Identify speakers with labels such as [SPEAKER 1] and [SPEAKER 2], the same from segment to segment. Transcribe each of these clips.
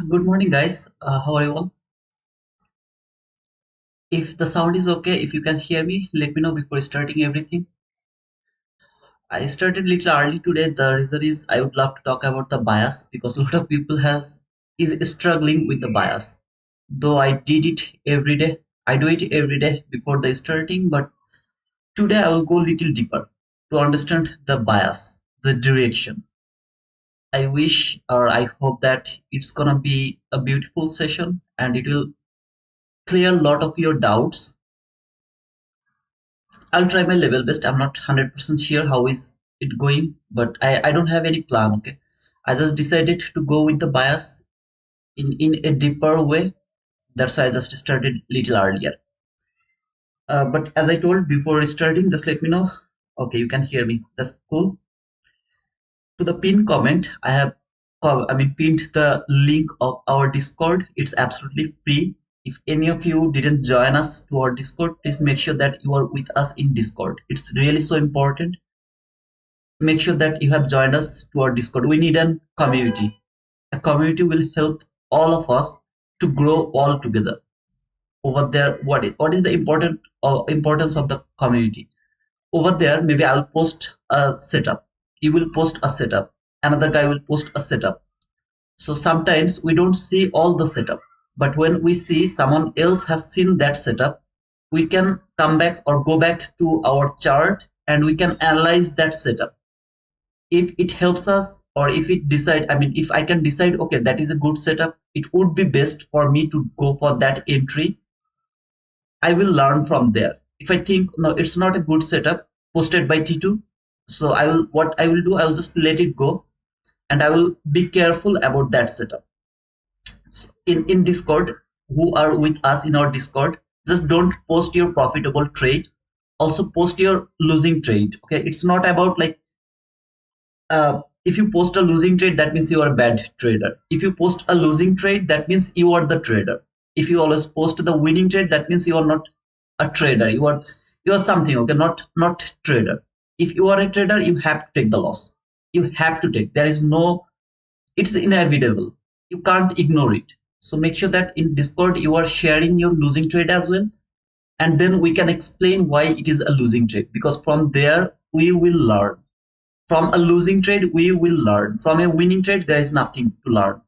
[SPEAKER 1] Good morning, guys. How are you all? If the sound is okay, if you can hear me, let me know before starting everything. I started a little early today. The reason is I would love to talk about the bias because a lot of people has is struggling with the bias. Though I did it every day, I do it every day before the starting. But today I will go a little deeper to understand the bias, the direction. I wish or I hope that it's gonna be a beautiful session and it will clear a lot of your doubts. I'll try my level best. I'm not 100% sure how is it going, but I don't have any plan. Okay, I just decided to go with the bias in a deeper way. That's why I just started little earlier. But as I told before starting, just let me know. Okay, you can hear me. That's cool. To the pin comment, pinned the link of our Discord. It's absolutely free. If any of you didn't join us to our Discord, please make sure that you are with us in Discord. It's really so important. Make sure that you have joined us to our Discord. We need a community. A community will help all of us to grow all together. Over there, what is the importance of the community? Over there, maybe I'll post a setup. You will post a setup. Another guy will post a setup. So sometimes we don't see all the setup, but when we see someone else has seen that setup, we can come back or go back to our chart and we can analyze that setup. If it helps us or if it decide, if I can decide, okay, that is a good setup, it would be best for me to go for that entry. I will learn from there. If I think no, it's not a good setup posted by T2, so what I will do, I'll just let it go and I will be careful about that setup. So in Discord, who are with us in our Discord, just don't post your profitable trade. Also post your losing trade. Okay, it's not about like if you post a losing trade, that means you are a bad trader. If you post a losing trade, that means you are the trader. If you always post the winning trade, that means you are not a trader. You are something. Okay, not trader. If you are a trader, you have to take the loss. You have to take. There is no. It's inevitable. You can't ignore it. So make sure that in Discord you are sharing your losing trade as well, and then we can explain why it is a losing trade. Because from there we will learn. From a losing trade, we will learn. From a winning trade, there is nothing to learn.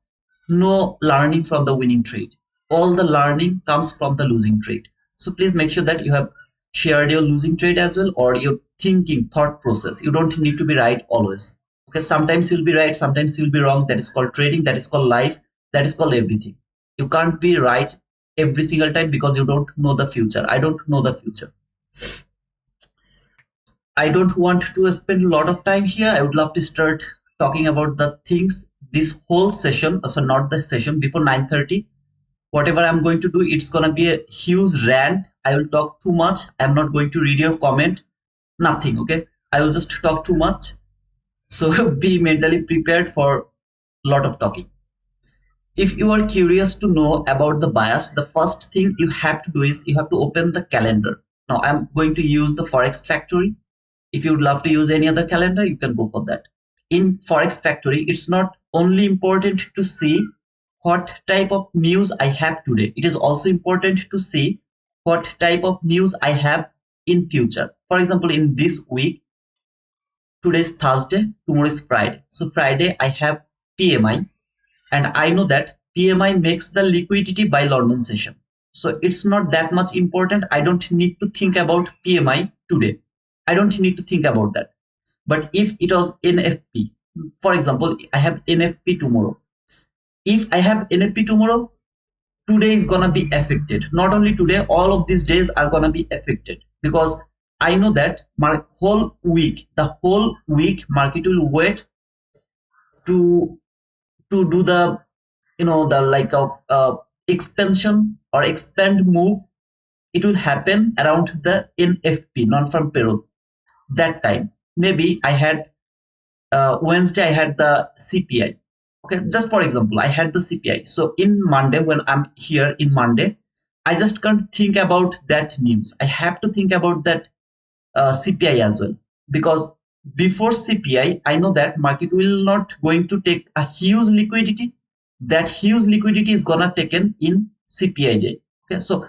[SPEAKER 1] No learning from the winning trade. All the learning comes from the losing trade. So please make sure that you have shared your losing trade as well or your thinking, thought process. You don't need to be right always. Okay, sometimes you'll be right, sometimes you'll be wrong. That is called trading, that is called life, that is called everything. You can't be right every single time because you don't know the future. I don't know the future. I don't want to spend a lot of time here. I would love to start talking about the things this whole session, so not the session before 9:30. Whatever I'm going to do, it's gonna be a huge rant. I will talk too much. I'm not going to read your comment. Nothing, okay? I will just talk too much. So be mentally prepared for a lot of talking. If you are curious to know about the bias, the first thing you have to do is you have to open the calendar. Now I'm going to use the Forex Factory. If you would love to use any other calendar, you can go for that. In Forex Factory, it's not only important to see what type of news I have today. It is also important to see what type of news I have in future. For example, in this week, today is Thursday, tomorrow is Friday. So Friday I have PMI and I know that PMI makes the liquidity by London session. So it's not that much important. I don't need to think about PMI today. I don't need to think about that. But if it was NFP, for example, I have NFP tomorrow. If I have NFP tomorrow, today is gonna be affected. Not only today, all of these days are gonna be affected because I know that my the whole week market will wait to do the the like of expansion or expand move. It will happen around the NFP, non-farm payroll, that time. maybe I had Wednesday I had the CPI. Okay, just for example, I had the CPI. So in Monday, when I'm here in Monday, I just can't think about that news. I have to think about that CPI as well, because before CPI, I know that market will not going to take a huge liquidity. That huge liquidity is gonna taken in CPI day. Okay, so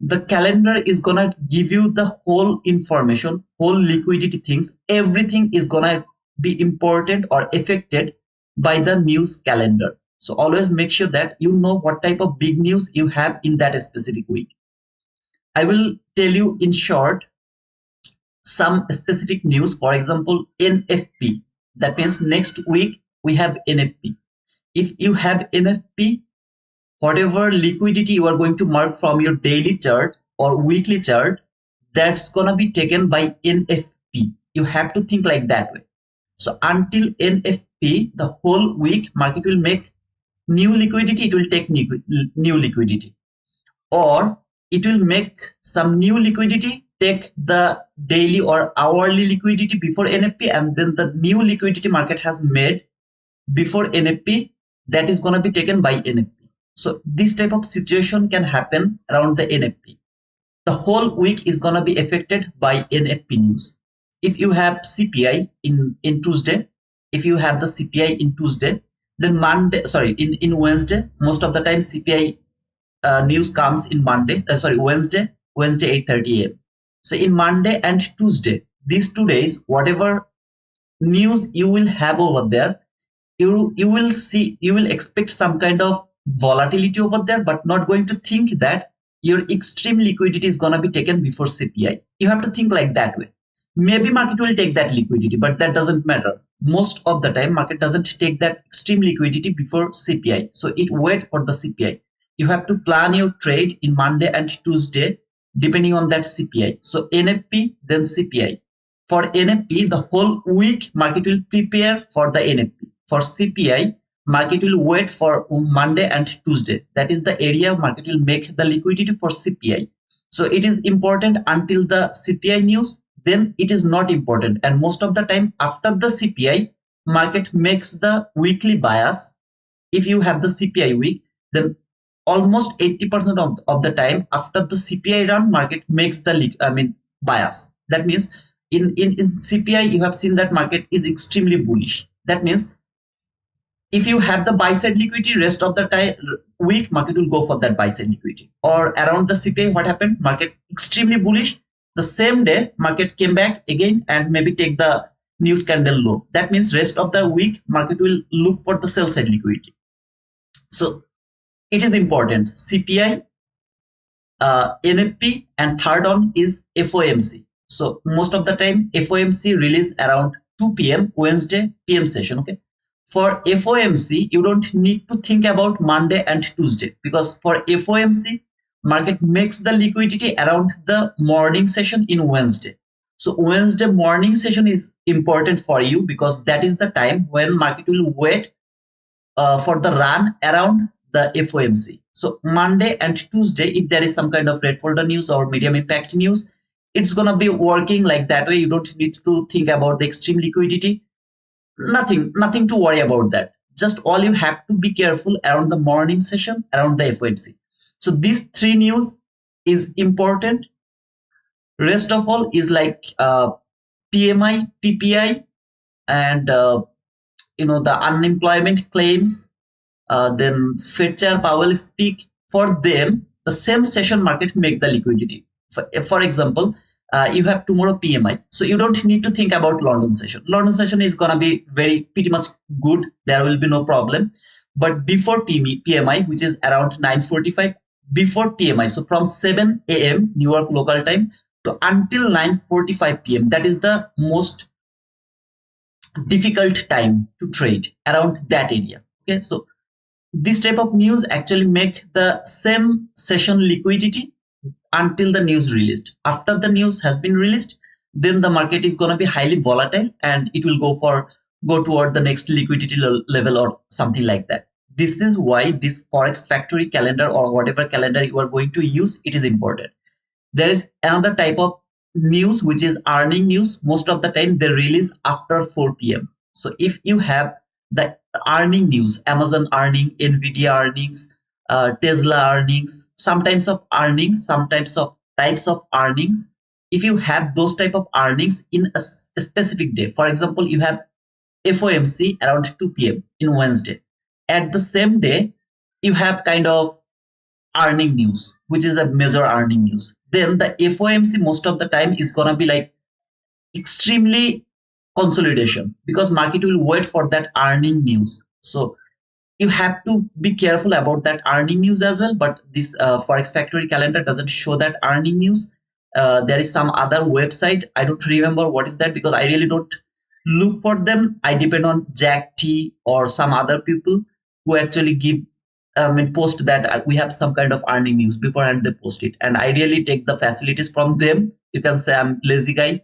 [SPEAKER 1] the calendar is gonna give you the whole information, whole liquidity things. Everything is gonna be important or affected by the news calendar. So always make sure that you know what type of big news you have in that specific week. I will tell you in short some specific news. For example, NFP. That means next week we have NFP. If you have NFP, whatever liquidity you are going to mark from your daily chart or weekly chart, that's gonna be taken by NFP. You have to think like that way. So until NFP, the whole week market will make new liquidity. It will take new liquidity, or it will make some new liquidity, take the daily or hourly liquidity before NFP, and then the new liquidity market has made before NFP, that is going to be taken by NFP. So this type of situation can happen around the NFP. The whole week is going to be affected by NFP news. If you have CPI in Tuesday, if you have the CPI in Tuesday, then in Wednesday, most of the time CPI news comes in Wednesday 8:30 a.m. So in Monday and Tuesday, these 2 days, whatever news you will have over there, you will see, you will expect some kind of volatility over there, but not going to think that your extreme liquidity is going to be taken before CPI. You have to think like that way. Maybe market will take that liquidity, but that doesn't matter. Most of the time market doesn't take that extreme liquidity before CPI, so it wait for the CPI. You have to plan your trade in Monday and Tuesday depending on that CPI. So NFP, then CPI. For NFP, the whole week market will prepare for the NFP. For CPI, market will wait for Monday and Tuesday. That is the area market will make the liquidity for CPI. So it is important until the CPI news, then it is not important. And most of the time after the CPI, market makes the weekly bias. If you have the CPI week, then almost 80% of the time after the CPI run, market makes the bias. That means in CPI, you have seen that market is extremely bullish. That means if you have the buy side liquidity, rest of the time week market will go for that buy side liquidity. Or around the CPI, what happened? Market extremely bullish. The same day market came back again and maybe take the news candle low. That means rest of the week market will look for the sell side liquidity. So it is important. CPI, NFP, and third one is FOMC. So most of the time FOMC release around 2 p.m. Wednesday PM session. Okay. For FOMC, you don't need to think about Monday and Tuesday, because for FOMC, market makes the liquidity around the morning session in Wednesday. So Wednesday morning session is important for you because that is the time when market will wait for the run around the FOMC. So Monday and Tuesday, if there is some kind of red folder news or medium impact news, it's going to be working like that way. You don't need to think about the extreme liquidity. Nothing to worry about that. Just all you have to be careful around the morning session, around the FOMC. So these three news is important. Rest of all is like PMI, PPI, and the unemployment claims. Then Fed Chair Powell speak. For them, the same session market make the liquidity. For example, you have tomorrow PMI, so you don't need to think about London session. London session is gonna be pretty much good. There will be no problem. But before PMI, which is around 9:45, before PMI, so from 7 a.m. New York local time to until 9:45 p.m. That is the most difficult time to trade around that area. Okay, so this type of news actually make the same session liquidity until the news released. After the news has been released, then the market is going to be highly volatile and it will go toward the next liquidity level or something like that. This is why this Forex Factory calendar or whatever calendar you are going to use, it is important. There is another type of news which is earning news, most of the time they release after 4 p.m. So if you have the earning news, Amazon earning, Nvidia earnings, Tesla earnings, sometimes of earnings, sometimes of types of earnings, if you have those type of earnings in a specific day, for example, you have FOMC around 2 p.m. in Wednesday. At the same day, you have kind of earning news, which is a major earning news. Then the FOMC most of the time is gonna be like extremely consolidation because market will wait for that earning news. So you have to be careful about that earning news as well. But this Forex Factory calendar doesn't show that earning news. There is some other website. I don't remember what is that because I really don't look for them. I depend on Jack T or some other people who actually give and post that we have some kind of earning news beforehand. They post it, and I really take the facilities from them. You can say I'm lazy guy,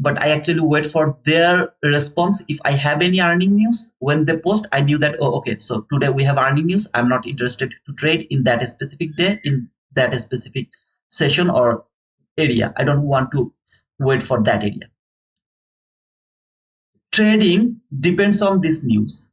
[SPEAKER 1] but I actually wait for their response. If I have any earning news when they post, I knew that, oh, okay, so today we have earning news. I'm not interested to trade in that specific day, in that specific session or area. I don't want to wait for that area. Trading depends on this news.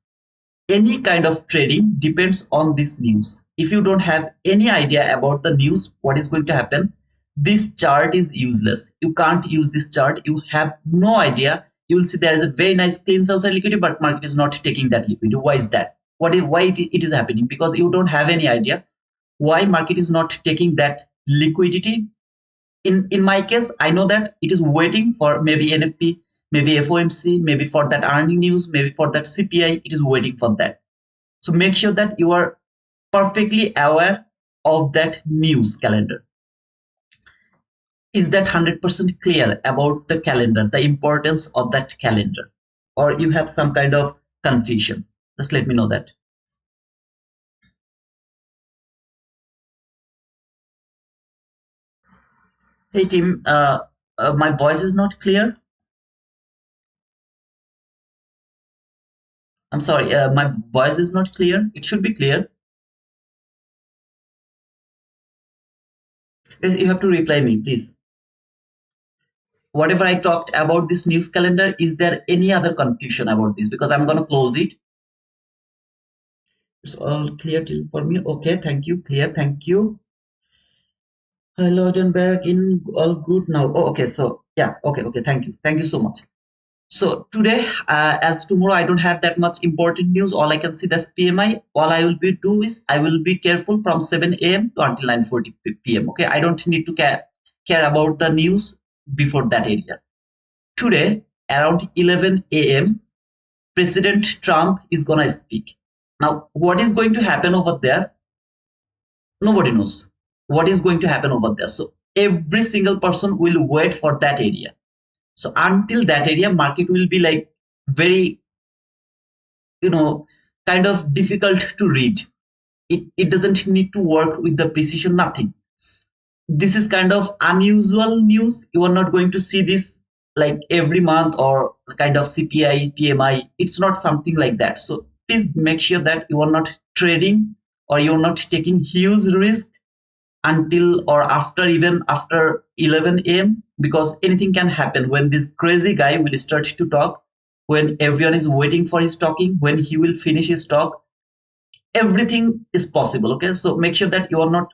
[SPEAKER 1] Any kind of trading depends on this news. If you don't have any idea about the news, what is going to happen, this chart is useless. You can't use this chart. You have no idea. You will see there is a very nice clean sell side liquidity, but market is not taking that liquidity. Why is that? Why it is happening? Because you don't have any idea why market is not taking that liquidity. In my case, I know that it is waiting for maybe NFP, maybe FOMC, maybe for that earning news, maybe for that CPI. It is waiting for that. So make sure that you are perfectly aware of that news calendar. Is that 100% clear about the calendar, the importance of that calendar? Or you have some kind of confusion? Just let me know that. Hey team, my voice is not clear. I'm sorry, my voice is not clear. It should be clear. Yes, you have to reply me, please. Whatever I talked about this news calendar, is there any other confusion about this? Because I'm gonna close it. It's all clear for me. Okay, thank you. Clear, thank you. Hello, and back in all good now. Oh, okay. So yeah, okay. Thank you so much. So today, as tomorrow I don't have that much important news. All I can see that's PMI. All I will be do is I will be careful from 7 a.m. to until 9:40 p.m. Okay, I don't need to care about the news before that area. Today around 11 a.m. President Trump is gonna speak. Now, what is going to happen over there? Nobody knows what is going to happen over there. So every single person will wait for that area. So until that area, market will be like very, you know, kind of difficult to read. It doesn't need to work with the precision, nothing. This is kind of unusual news. You are not going to see this like every month or kind of CPI, PMI. It's not something like that. So please make sure that you are not trading or you're not taking huge risk until or after even after 11 a.m. because anything can happen when this crazy guy will start to talk, when everyone is waiting for his talking, when he will finish his talk. Everything is possible. Okay, so make sure that you are not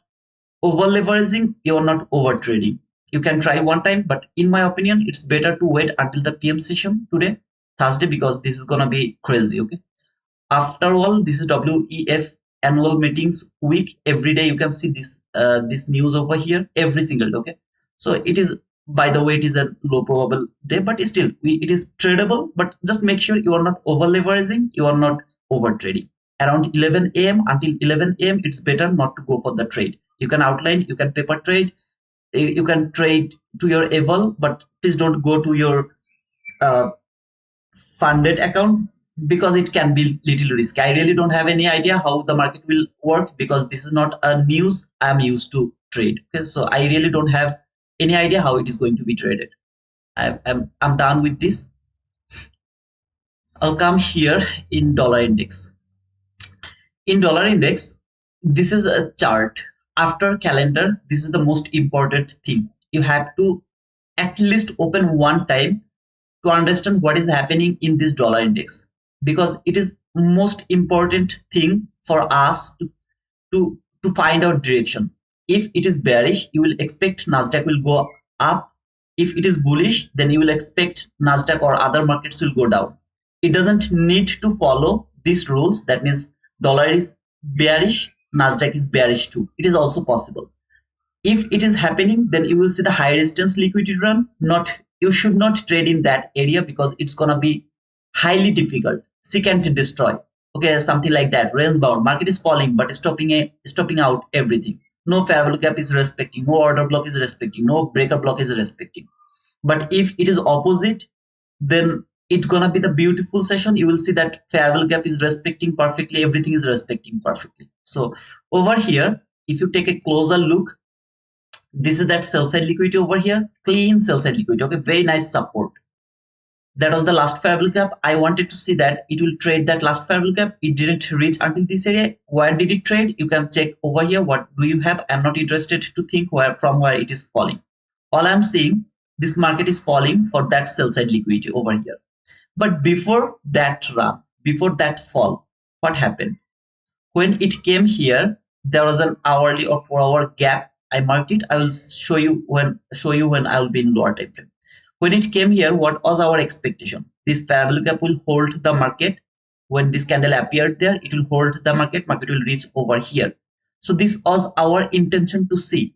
[SPEAKER 1] over leveraging, you are not over trading. You can try one time, but in my opinion, it's better to wait until the PM session today, Thursday, because this is gonna be crazy. Okay, after all, this is WEF annual meetings week. Every day you can see this news over here every single day. Okay, so it is, by the way, it is a low probable day, but still it is tradable. But just make sure you are not over leveraging, you are not over trading. Around 11 a.m. until 11 a.m. it's better not to go for the trade. You can outline, you can paper trade, you can trade to your eval, but please don't go to your uh, funded account because it can be little risky. I really don't have any idea how the market will work because this is not a news I'm used to trade. Okay, so I really don't have any idea how it is going to be traded. I'm done with this. I'll come here in dollar index. In dollar index, this is a chart after calendar. This is the most important thing. You have to at least open one time to understand what is happening in this dollar index, because it is most important thing for us to find out direction. If it is bearish, you will expect Nasdaq will go up. If it is bullish, then you will expect Nasdaq or other markets will go down. It doesn't need to follow these rules. That means dollar is bearish, Nasdaq is bearish too. It is also possible. If it is happening, then you will see the high resistance liquidity run. Not, you should not trade in that area because it's gonna be highly difficult. Seek and destroy. Okay, something like that. Range bound. Market is falling, but stopping out everything. No fair value gap is respecting. No order block is respecting. No breaker block is respecting. But if it is opposite, then it's gonna be the beautiful session. You will see that fair value gap is respecting perfectly. Everything is respecting perfectly. So over here, if you take a closer look, this is that sell side liquidity over here, clean sell side liquidity. Okay, very nice support. That was the last fair value gap. I wanted to see that it will trade that last fair value gap. It didn't reach until this area. Where did it trade? You can check over here. What do you have? I'm not interested to think from where it is falling. All I'm seeing, this market is falling for that sell side liquidity over here. But before that run, before that fall, what happened? When it came here, there was an hourly or 4-hour gap. I marked it. I will show you when I will be in lower time frame. When it came here, what was our expectation? This fair value gap will hold the market. When this candle appeared there, it will hold the market. Market will reach over here. So this was our intention to see.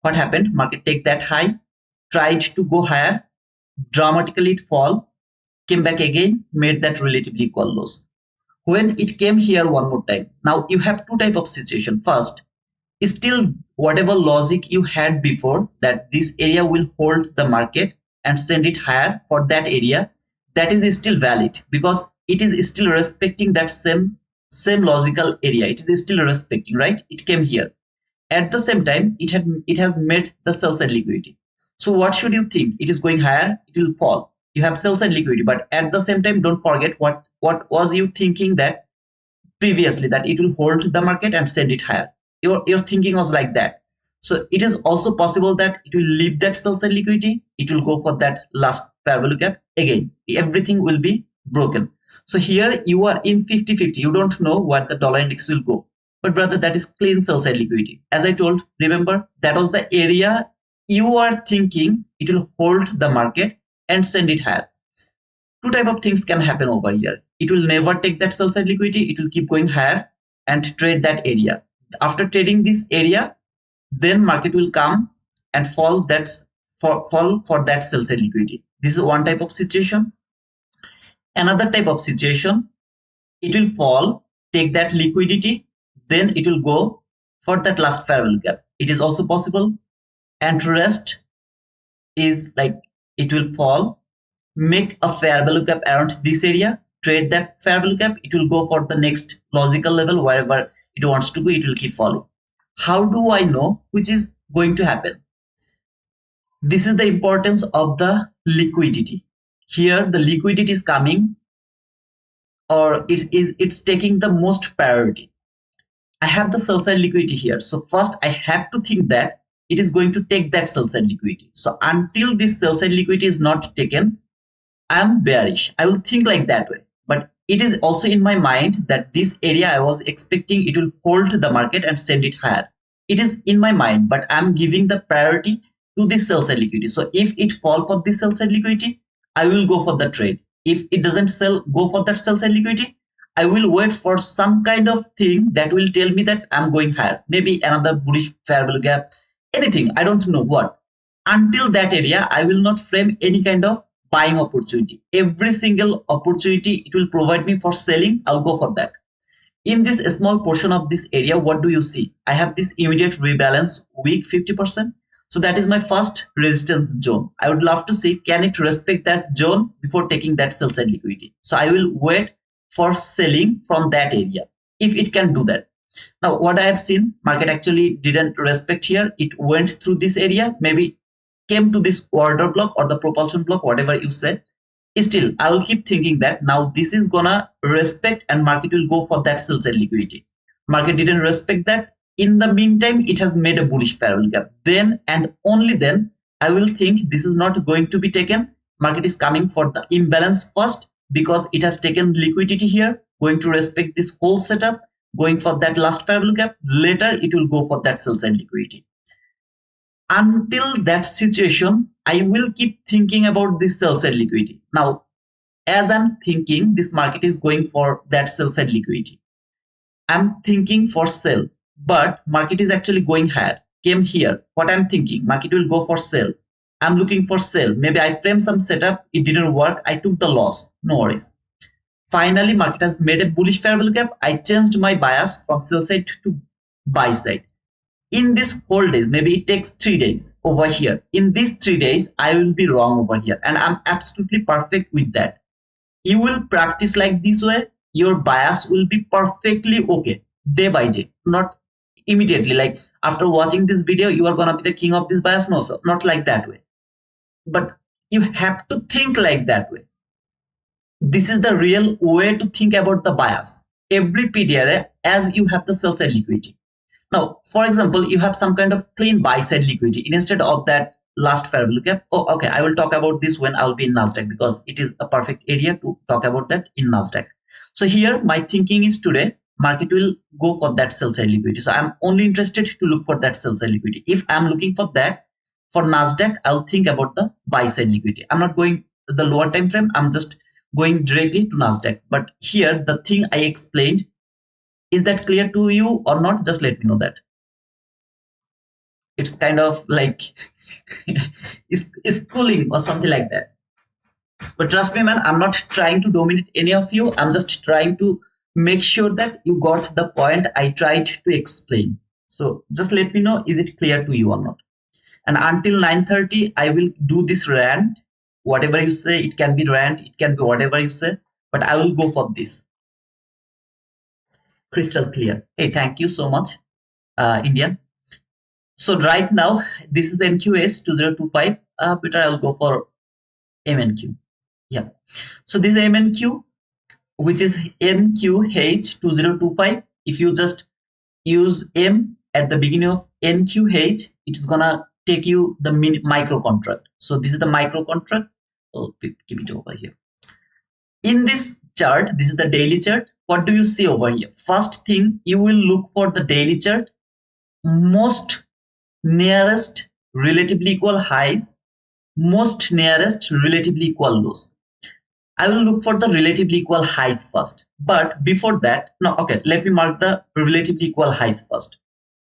[SPEAKER 1] What happened? Market take that high, tried to go higher, dramatically it fall, came back again, made that relatively equal lows. When it came here one more time, now you have two type of situation. First, still whatever logic you had before, that this area will hold the market and send it higher for that area, that is still valid because it is still respecting that same logical area. It is still respecting, right? It came here. At the same time, it has made the sell side liquidity. So what should you think? It is going higher, it will fall. You have sell side liquidity, but at the same time, don't forget what was you thinking that previously, that it will hold the market and send it higher. Your thinking was like that. So it is also possible that it will leave that sell side liquidity. It will go for that last fair value gap again. Everything will be broken. So here you are in 50-50. You don't know what the dollar index will go. But brother, that is clean sell side liquidity. As I told, remember, that was the area you are thinking it will hold the market and send it higher. Two type of things can happen over here. It will never take that sell side liquidity. It will keep going higher and trade that area. After trading this area, then market will come and fall for that sell side liquidity. This is one type of situation. Another type of situation, it will fall, take that liquidity, then it will go for that last fair value gap. It is also possible. And rest is like it will fall, make a fair value gap around this area, trade that fair value gap, it will go for the next logical level. Wherever it wants to go, it will keep falling. How do I know which is going to happen? This is the importance of the liquidity. Here the liquidity is coming, or it's taking the most priority. I have the sell side liquidity here. So first I have to think that it is going to take that sell side liquidity. So until this sell side liquidity is not taken, I am bearish. I will think like that way. But it is also in my mind that this area I was expecting it will hold the market and send it higher. It is in my mind, but I'm giving the priority to this sell side liquidity. So if it fall for this sell side liquidity, I will go for the trade. If it doesn't go for that sell side liquidity, I will wait for some kind of thing that will tell me that I'm going higher. Maybe another bullish fair value gap, anything, I don't know what. Until that area, I will not frame any kind of buying opportunity. Every single opportunity it will provide me for selling, I'll go for that. In this small portion of this area, what do you see? I have this immediate rebalance weak 50%. So that is my first resistance zone. I would love to see, can it respect that zone before taking that sell side liquidity? So I will wait for selling from that area if it can do that. Now what I have seen, market actually didn't respect here. It went through this area, maybe came to this order block or the propulsion block, whatever you said. Still, I will keep thinking that now this is gonna respect and market will go for that sell side liquidity. Market didn't respect that. In the meantime, it has made a bullish fair value gap. Then and only then I will think this is not going to be taken. Market is coming for the imbalance first because it has taken liquidity here, going to respect this whole setup, going for that last parallel gap. Later, it will go for that sell side liquidity. Until that situation, I will keep thinking about this sell side liquidity. Now, as I'm thinking, this market is going for that sell side liquidity. I'm thinking for sell, but market is actually going higher. Came here. What I'm thinking, market will go for sell. I'm looking for sell. Maybe I framed some setup. It didn't work. I took the loss. No worries. Finally, market has made a bullish fair value gap. I changed my bias from sell side to buy side. In this whole days, maybe it takes 3 days over here. In these 3 days, I will be wrong over here. And I'm absolutely perfect with that. You will practice like this way. Your bias will be perfectly okay day by day, not immediately. Like after watching this video, you are going to be the king of this bias. No, sir, not like that way. But you have to think like that way. This is the real way to think about the bias. Every PDRA as you have the sell side liquidity. Now, for example, you have some kind of clean buy side liquidity instead of that last fair value gap. Oh, okay. I will talk about this when I'll be in Nasdaq because it is a perfect area to talk about that in Nasdaq. So here my thinking is today market will go for that sell side liquidity. So I'm only interested to look for that sell side liquidity. If I'm looking for that for Nasdaq, I'll think about the buy side liquidity. I'm not going the lower time frame. I'm just going directly to Nasdaq. But here the thing I explained, is that clear to you or not? Just let me know that. It's kind of like it's cooling or something like that. But trust me, man, I'm not trying to dominate any of you. I'm just trying to make sure that you got the point I tried to explain. So just let me know, is it clear to you or not? And until 9:30, I will do this rant. Whatever you say, it can be rant, it can be whatever you say, but I will go for this. Crystal clear. Hey, thank you so much, Indian. So right now, this is NQS 2025. Peter, I'll go for MNQ. Yeah. So this is MNQ, which is NQH 2025. If you just use M at the beginning of NQH, it's gonna take you the micro contract. So this is the micro contract. I'll keep it over here. In this chart, this is the daily chart. What do you see over here? First thing, you will look for the daily chart, most nearest relatively equal highs, most nearest relatively equal lows. I will look for the relatively equal highs first. But before that, no, okay, let me mark the relatively equal highs first.